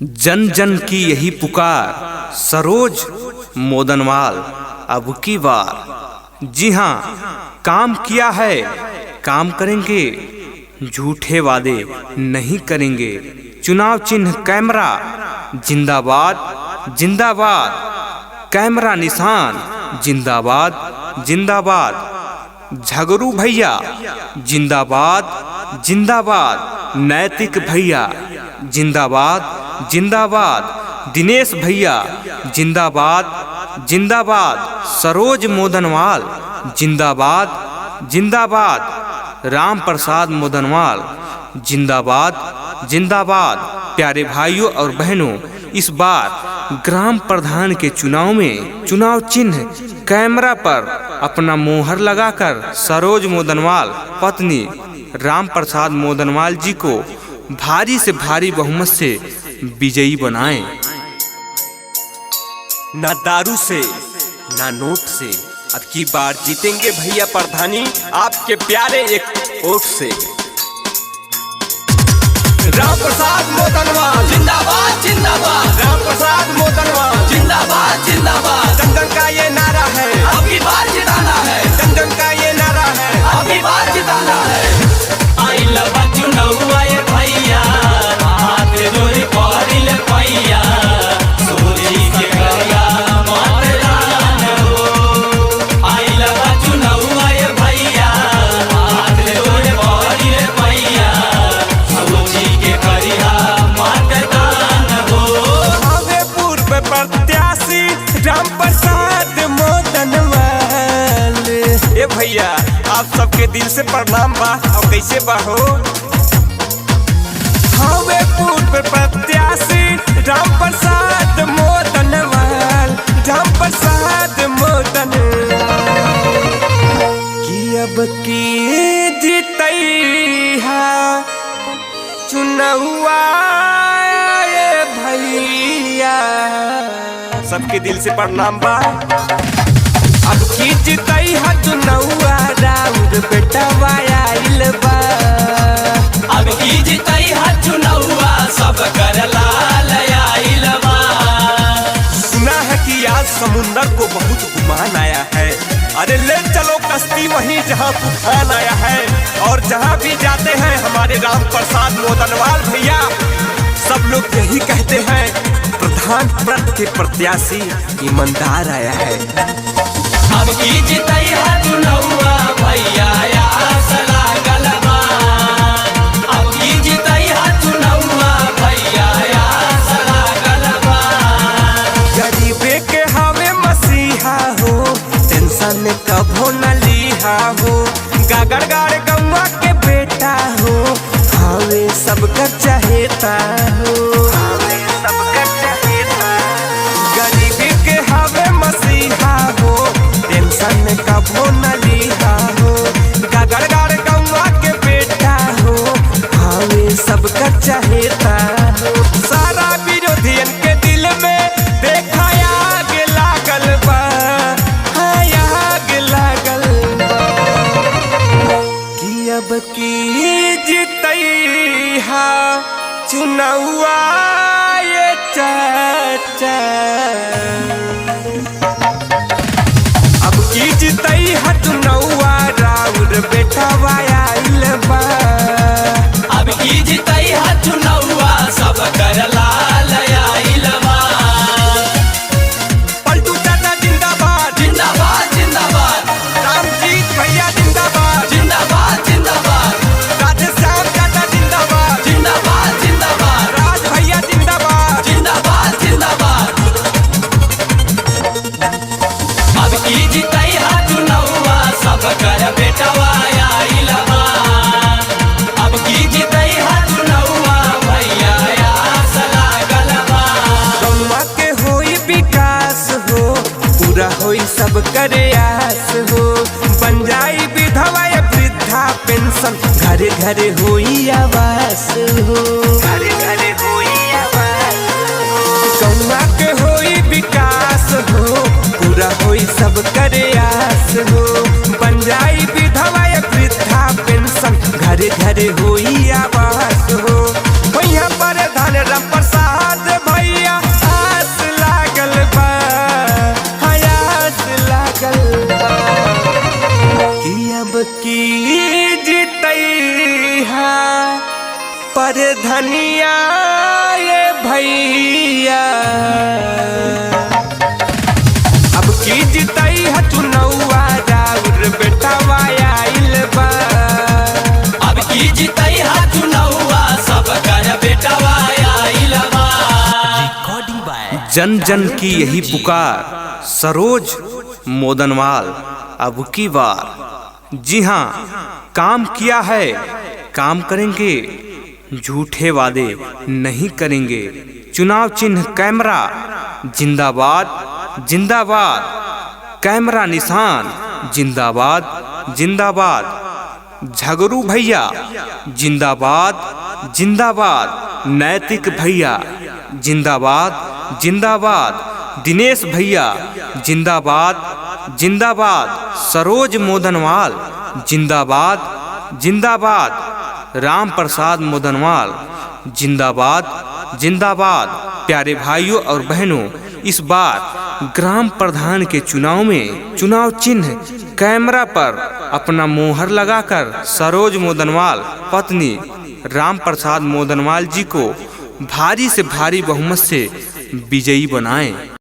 जन जन की यही पुकार, सरोज मोदनवाल अब की बार। जी हाँ, काम किया है, काम करेंगे, झूठे वादे नहीं करेंगे। चुनाव चिन्ह कैमरा जिंदाबाद जिंदाबाद, कैमरा निशान जिंदाबाद जिंदाबाद। झगरू भैया जिंदाबाद जिंदाबाद, नैतिक भैया जिंदाबाद जिंदाबाद, दिनेश भैया जिंदाबाद जिंदाबाद, सरोज मोदनवाल जिंदाबाद जिंदाबाद, राम प्रसाद मोदनवाल जिंदाबाद जिंदाबाद। प्यारे भाइयों और बहनों, इस बार ग्राम प्रधान के चुनाव में चुनाव चिन्ह कैमरा पर अपना मोहर लगाकर सरोज मोदनवाल पत्नी राम प्रसाद मोदनवाल जी को भारी से भारी बहुमत से विजयी बनाएं। ना दारू से ना नोट से अब की बार जीतेंगे भैया प्रधानी, आपके प्यारे एक वोट से। राम प्रसाद मोदनवाल जिंदाबाद जिंदाबाद, राम प्रसाद मोदनवाल जिंदाबाद जिंदाबाद। जन जन का ये नारा है, अब की बार जिताना है, जन जन का ये नारा है, अब की बार जिताना है। आई लव चुनौआ ये भैया, हाथ जोड़ी पारिल भैया, सूरी के गया मतदान हो। आई लव चुनौआ ये भैया, हाथ जोड़ी पारिल भैया, सूरी के गया मतदान हो। हमें पूर्व प्रत्याशी राम प्रसाद मोदनवाल। ए भैया, आप सबके दिल से प्रणाम बा। और कैसे बा हो? हमें पूर्व प्रत्याशी राम प्रसाद मोदनवाल, राम प्रसाद मोदनवाल की अब की जीतैहा चुनौआ ये भैया। सबके दिल से प्रणाम बा। अब की जीतैहा चुनौआ, राउर बेटा आइल बा। अब की जीतई हा चुनौआ, सब कर लाल आइल बा। सुना है कि आज समुंदर को बहुत घुमान आया है। अरे ले चलो कश्ती वहीं जहाँ तूफान आया है। और जहाँ भी जाते हैं हमारे राम प्रसाद मोदनवाल भैया, सब लोग यही कहते हैं, प्रधान पद के प्रत्याशी ईमानदार आया है। अब की जीतई हा चुनौआ, भैया आस लागल बा। अब की जीतई हा चुनौआ, भैया आस लागल बा। गरीबे के हवे मसीहा हो, टेंशन कभो न लिहा हो। गागर गाड़ गौवा के बेटा हो, हवे सबकर चहेता हो, हवे सबकर चहेता। गरीबे के हवे मसीहा हो, टेंशन कभो न लिहा हो। गागर गाड़ गौवा के बेटा हो, हवे सबकर चहेता हो। सारा विरोधियन के दिल में देखा आग लागल बा, आग लागल बा। कि अब की जीतैहा चुनौआ ये चाचा। अब की जीतैहा चुनौआ, राउर बेटा आइल बा। अब की जीतई हा चुनौआ, सब कर लाल आइल बा। पलटू चाचा जिंदाबाद, जिंदाबाद जिंदाबाद, रामजीत भैया जिंदाबाद, जिंदाबाद जिंदाबाद, राधेश्याम चाचा जिंदाबाद, जिंदाबाद जिंदाबाद, राज भैया जिंदाबाद। जिंदाबाद जिंदाबाद। अब की जीतई हा चुनौआ, सब कर बेटवा आइल बा। अब की जीतई हा चुनौआ, भैया आस लागल बा। गौवा के होई विकास हो, पूरा होई सब करे आस हो। बन जाई विधवा या वृद्धा पेंशन, घरे घरे होई आवास हो, घरे घरे होई आवास हो। गौवा के होई विकास हो, पूरा होई सब करे आस हो। बन जाई विधवा या वृद्धा पेंशन, घरे घरे होई आवास हो। भैया प्रधान राम प्रसाद जन जन की यही पुकार, सरोज मोदनवाल अब की बार। जी हाँ, काम किया है, काम करेंगे, झूठे वादे नहीं करेंगे। चुनाव चिन्ह कैमरा जिंदाबाद जिंदाबाद, कैमरा निशान जिंदाबाद जिंदाबाद। झगरू भैया जिंदाबाद जिंदाबाद, नैतिक भैया जिंदाबाद जिंदाबाद, दिनेश भैया जिंदाबाद जिंदाबाद, सरोज मोदनवाल जिंदाबाद जिंदाबाद, राम प्रसाद मोदनवाल जिंदाबाद जिंदाबाद। प्यारे भाइयों और बहनों, इस बार ग्राम प्रधान के चुनाव में चुनाव चिन्ह कैमरा पर अपना मोहर लगाकर सरोज मोदनवाल पत्नी राम प्रसाद मोदनवाल जी को भारी से भारी बहुमत से विजयी बनाएं।